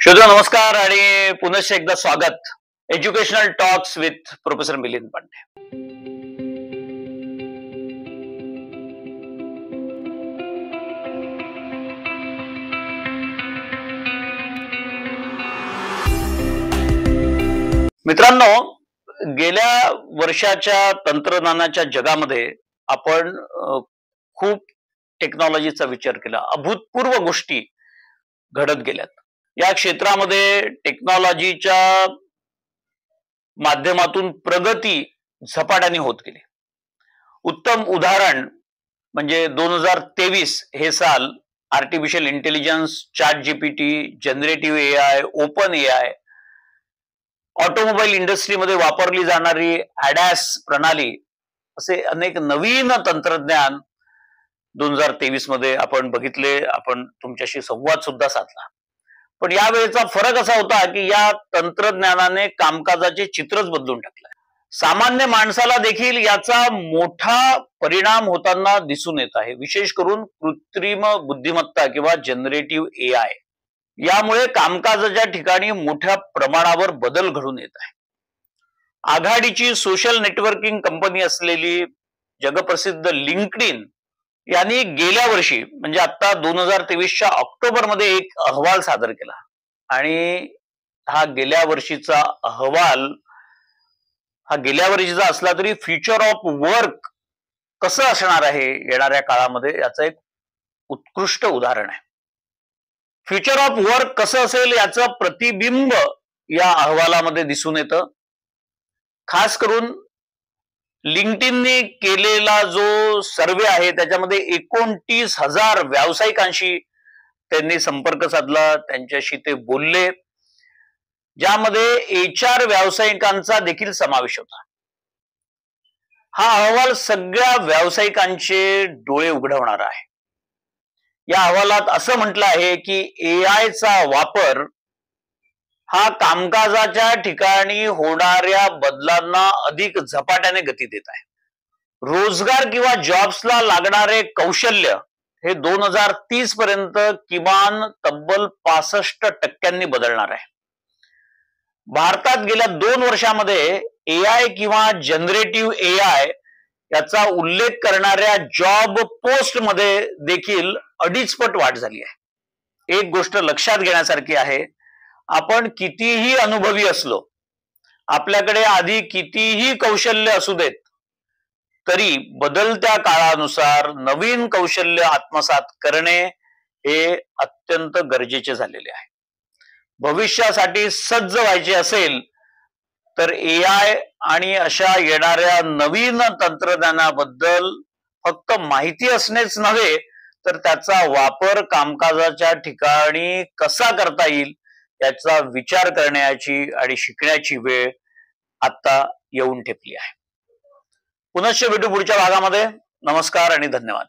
श्रोता नमस्कार आणि पुनश्च एकदा स्वागत educational talks with professor Milind Pande. मित्रांनो, गेल्या वर्षाच्या तंत्रज्ञानाच्या जगामध्ये आपण खूप टेक्नॉलॉजीचा विचार केला. अभूतपूर्व गोष्टी घडत गेल्यात. या क्षेत्रामध्ये टेक्नॉलॉजीच्या माध्यमातून प्रगती झपाट्याने होत गेली. उत्तम उदाहरण म्हणजे 2023 हे साल artificial intelligence, chat GPT, generative AI, open AI, automobile इंडस्ट्रीमध्ये वापरली जाणारी ADAS प्रणाली, असे अनेक नवीन तंत्रज्ञान 2023 मध्ये आपण बघितले. आपण तुमच्याशी संवाद सुद्धा साधला. पण यावेळेचा फरक असा होता की या तंत्रज्ञानाने कामकाजाचे चित्रच बदलून टाकले. सामान्य माणसाला देखील याचा मोठा परिणाम होताना दिसून येत आहे. विशेष करून कृत्रिम बुद्धिमत्ता किंवा जनरेटिव्ह एआय यामुळे कामकाजाच्या ठिकाणी मोठ्या प्रमाणावर बदल घडून येत आहे. आघाडीची सोशल नेटवर्किंग कंपनी असलेली जगप्रसिद्ध लिंक्डइन यांनी गेल्या वर्षी म्हणजे आता 2023च्या ऑक्टोबर मध्ये एक अहवाल सादर केला आणि हा गेल्या वर्षीचा असला तरी फ्युचर ऑफ वर्क कसं असणार आहे येणाऱ्या काळामध्ये याचं एक उत्कृष्ट उदाहरण आहे. फ्युचर ऑफ वर्क कसं असेल याचं प्रतिबिंब या अहवालामध्ये दिसून येतं. खास करून लिंक्डइनने केलेला जो सर्वे आहे त्याच्यामध्ये 29,000 व्यावसायिकांशी त्यांनी संपर्क साधला, त्यांच्याशी ते बोलले, ज्यामध्ये HR व्यावसायिकांचा देखील समावेश होता. हा अहवाल सगळ्या व्यावसायिकांचे डोळे उघडवणारा आहे. या अहवालात असं म्हटलं आहे की एआयचा वापर हा कामकाजाच्या ठिकाणी होणाऱ्या बदलांना अधिक झपाट्याने गती देत आहे. रोजगार किंवा जॉब्सला लागणारे कौशल्य हे 2030 पर्यंत किमान तब्बल 65% बदलणार आहे. भारतात गेल्या 2 वर्षामध्ये एआय किंवा जनरेटिव्ह एआय याचा उल्लेख करणाऱ्या जॉब पोस्ट मध्ये देखील 2.5 पट वाढ झाली आहे. एक गोष्ट लक्षात घेण्यासारखी आहे, आपण कितीही अनुभवी असलो, आपल्याकडे आधी कितीही कौशल्य असू देत, तरी बदलत्या काळानुसार नवीन कौशल्य आत्मसात करणे हे अत्यंत गरजेचे झालेले आहे. भविष्यासाठी सज्ज व्हायचे असेल तर एआय आणि अशा येणाऱ्या नवीन तंत्रज्ञानाबद्दल फक्त माहिती असणेच नव्हे तर त्याचा वापर कामकाजाच्या ठिकाणी कसा करता येईल याचा विचार करण्याची आणि शिकण्याची वेळ आता येऊन ठेपली आहे. पुनश्च भेटू पुढच्या भागामध्ये. नमस्कार आणि धन्यवाद.